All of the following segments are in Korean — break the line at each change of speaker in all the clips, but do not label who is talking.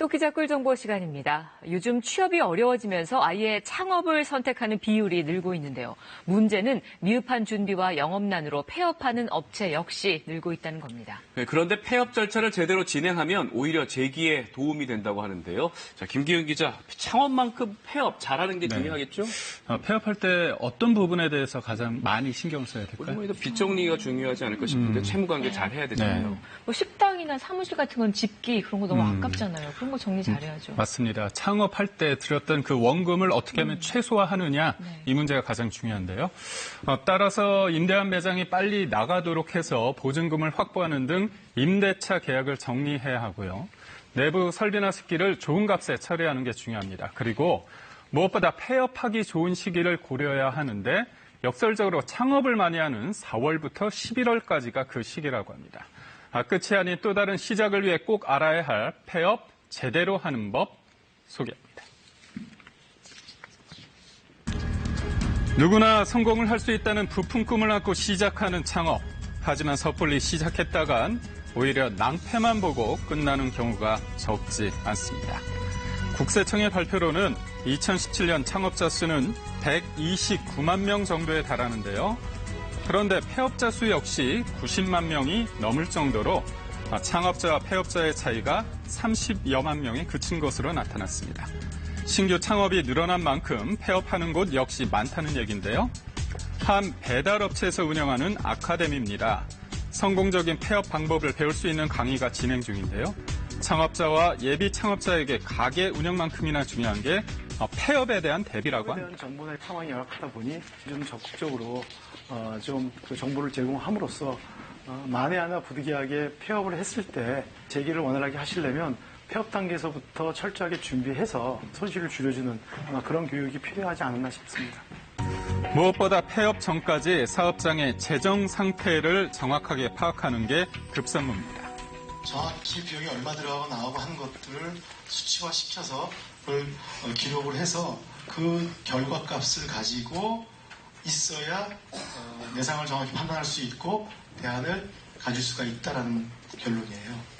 토끼자 꿀정보 시간입니다. 요즘 취업이 어려워지면서 아예 창업을 선택하는 비율이 늘고 있는데요. 문제는 미흡한 준비와 영업난으로 폐업하는 업체 역시 늘고 있다는 겁니다.
네, 그런데 폐업 절차를 제대로 진행하면 오히려 재기에 도움이 된다고 하는데요. 자, 김기훈 기자, 창업만큼 폐업 잘하는 게 중요하겠죠?
폐업할 때 어떤 부분에 대해서 가장 많이 신경을 써야 될까요?
빚 정리가 중요하지 않을까 싶은데 채무관계 잘 해야 되잖아요.
네. 뭐 식당이나 사무실 같은 건 집기 그런 거 너무 아깝잖아요. 그런 거 정리 잘해야죠.
맞습니다. 창업할 때 들였던 그 원금을 어떻게 하면 최소화하느냐 이 문제가 가장 중요한데요. 따라서 임대한 매장이 빨리 나가도록 해서 보증금을 확보하는 등 임대차 계약을 정리해야 하고요. 내부 설비나 습기를 좋은 값에 처리하는 게 중요합니다. 그리고 무엇보다 폐업하기 좋은 시기를 고려해야 하는데 역설적으로 창업을 많이 하는 4월부터 11월까지가 그 시기라고 합니다. 끝이 아닌 또 다른 시작을 위해 꼭 알아야 할 폐업 제대로 하는 법 소개합니다. 누구나 성공을 할 수 있다는 부푼 꿈을 안고 시작하는 창업. 하지만 섣불리 시작했다간 오히려 낭패만 보고 끝나는 경우가 적지 않습니다. 국세청의 발표로는 2017년 창업자 수는 129만 명 정도에 달하는데요. 그런데 폐업자 수 역시 90만 명이 넘을 정도로 창업자와 폐업자의 차이가 30여만 명에 그친 것으로 나타났습니다. 신규 창업이 늘어난 만큼 폐업하는 곳 역시 많다는 얘기인데요. 한 배달업체에서 운영하는 아카데미입니다. 성공적인 폐업 방법을 배울 수 있는 강의가 진행 중인데요. 창업자와 예비 창업자에게 가게 운영만큼이나 중요한 게 폐업에 대한 대비라고 합니다.
정보의 상황이 열악하다 보니 좀 적극적으로 그 정보를 제공함으로써 만에 하나 부득이하게 폐업을 했을 때 재기를 원활하게 하시려면 폐업 단계에서부터 철저하게 준비해서 손실을 줄여주는 그런 교육이 필요하지 않았나 싶습니다.
무엇보다 폐업 전까지 사업장의 재정 상태를 정확하게 파악하는 게 급선무입니다.
정확히 비용이 얼마 들어가고 나오고 하는 것들을 수치화시켜서 그걸 기록을 해서 그 결과값을 가지고 있어야 예상을 정확히 판단할 수 있고 대안을 가질 수가 있다는 결론이에요.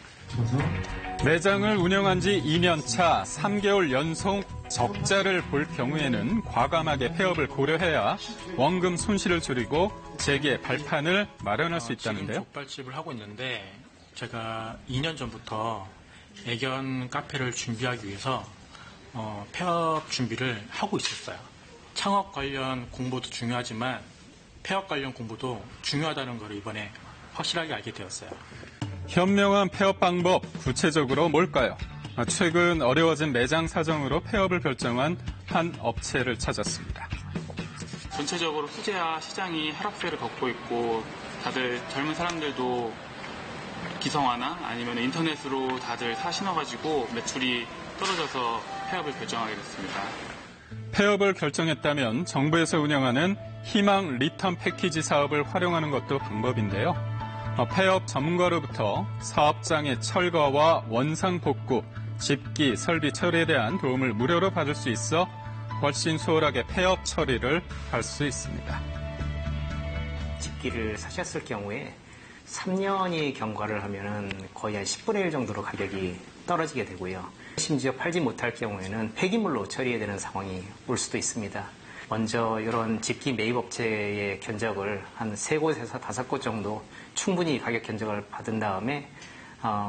매장을 운영한 지 2년 차 3개월 연속 적자를 볼 경우에는 과감하게 폐업을 고려해야 원금 손실을 줄이고 재기의 발판을 마련할 수 있다는데요.
지금 족발집을 하고 있는데 제가 2년 전부터 애견 카페를 준비하기 위해서 폐업 준비를 하고 있었어요. 창업 관련 공부도 중요하지만 폐업 관련 공부도 중요하다는 걸 이번에 확실하게 알게 되었어요.
현명한 폐업 방법, 구체적으로 뭘까요? 최근 어려워진 매장 사정으로 폐업을 결정한 한 업체를 찾았습니다.
전체적으로 수제화 시장이 하락세를 걷고 있고 다들 젊은 사람들도 기성화나 아니면 인터넷으로 다들 사 신어가지고 매출이 떨어져서 폐업을 결정하게 됐습니다.
폐업을 결정했다면 정부에서 운영하는 희망 리턴 패키지 사업을 활용하는 것도 방법인데요. 폐업 전문가로부터 사업장의 철거와 원상 복구, 집기, 설비 처리에 대한 도움을 무료로 받을 수 있어 훨씬 수월하게 폐업 처리를 할 수 있습니다.
집기를 사셨을 경우에 3년이 경과를 하면은 거의 한 10분의 1 정도로 가격이 떨어지게 되고요. 심지어 팔지 못할 경우에는 폐기물로 처리해야 되는 상황이 올 수도 있습니다. 먼저 이런 집기 매입업체의 견적을 한 3곳에서 5곳 정도 충분히 가격 견적을 받은 다음에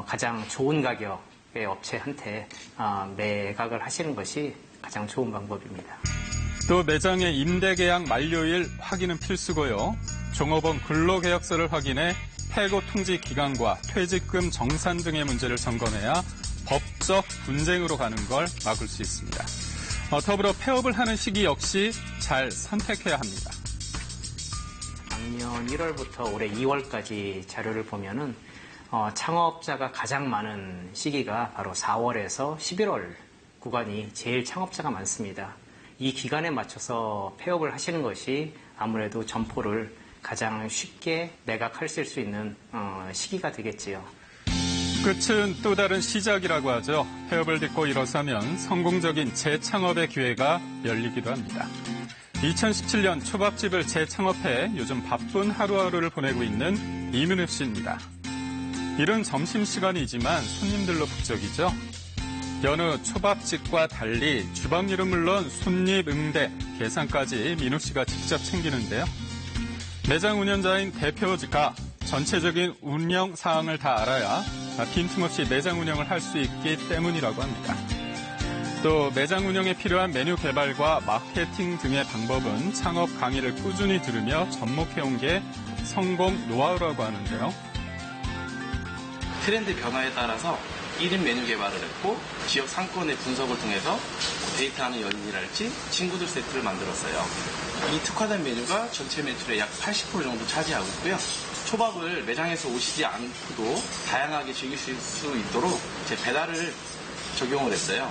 가장 좋은 가격의 업체한테 매각을 하시는 것이 가장 좋은 방법입니다.
또 매장의 임대계약 만료일 확인은 필수고요. 종업원 근로계약서를 확인해 해고 통지 기간과 퇴직금 정산 등의 문제를 점검해야 법적 분쟁으로 가는 걸 막을 수 있습니다. 더불어 폐업을 하는 시기 역시 잘 선택해야 합니다.
작년 1월부터 올해 2월까지 자료를 보면은 창업자가 가장 많은 시기가 바로 4월에서 11월 구간이 제일 창업자가 많습니다. 이 기간에 맞춰서 폐업을 하시는 것이 아무래도 점포를 가장 쉽게 매각하실 수 있는 시기가 되겠지요.
끝은 또 다른 시작이라고 하죠. 폐업을 딛고 일어서면 성공적인 재창업의 기회가 열리기도 합니다. 2017년 초밥집을 재창업해 요즘 바쁜 하루하루를 보내고 있는 이민우 씨입니다. 이른 점심시간이지만 손님들로 북적이죠. 여느 초밥집과 달리 주방일은 물론 손님 응대, 계산까지 민우 씨가 직접 챙기는데요. 매장 운영자인 대표가 전체적인 운영 사항을 다 알아야 빈틈없이 매장 운영을 할 수 있기 때문이라고 합니다. 또 매장 운영에 필요한 메뉴 개발과 마케팅 등의 방법은 창업 강의를 꾸준히 들으며 접목해온 게 성공 노하우라고 하는데요.
트렌드 변화에 따라서 1인 메뉴 개발을 했고 지역 상권의 분석을 통해서 데이트하는 연인이랄지 친구들 세트를 만들었어요. 이 특화된 메뉴가 전체 매출의 약 80% 정도 차지하고 있고요. 초밥을 매장에서 오시지 않고도 다양하게 즐기실 수 있도록 제 배달을 적용을 했어요.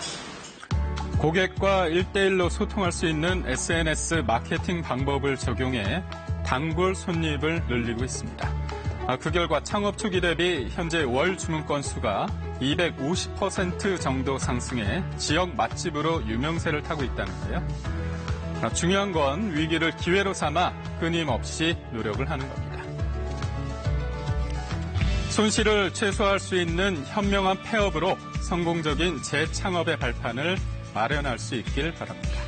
고객과 1대1로 소통할 수 있는 SNS 마케팅 방법을 적용해 단골 손님을 늘리고 있습니다. 그 결과 창업 초기 대비 현재 월 주문 건수가 250% 정도 상승해 지역 맛집으로 유명세를 타고 있다는데요. 중요한 건 위기를 기회로 삼아 끊임없이 노력을 하는 겁니다. 손실을 최소화할 수 있는 현명한 폐업으로 성공적인 재창업의 발판을 마련할 수 있길 바랍니다.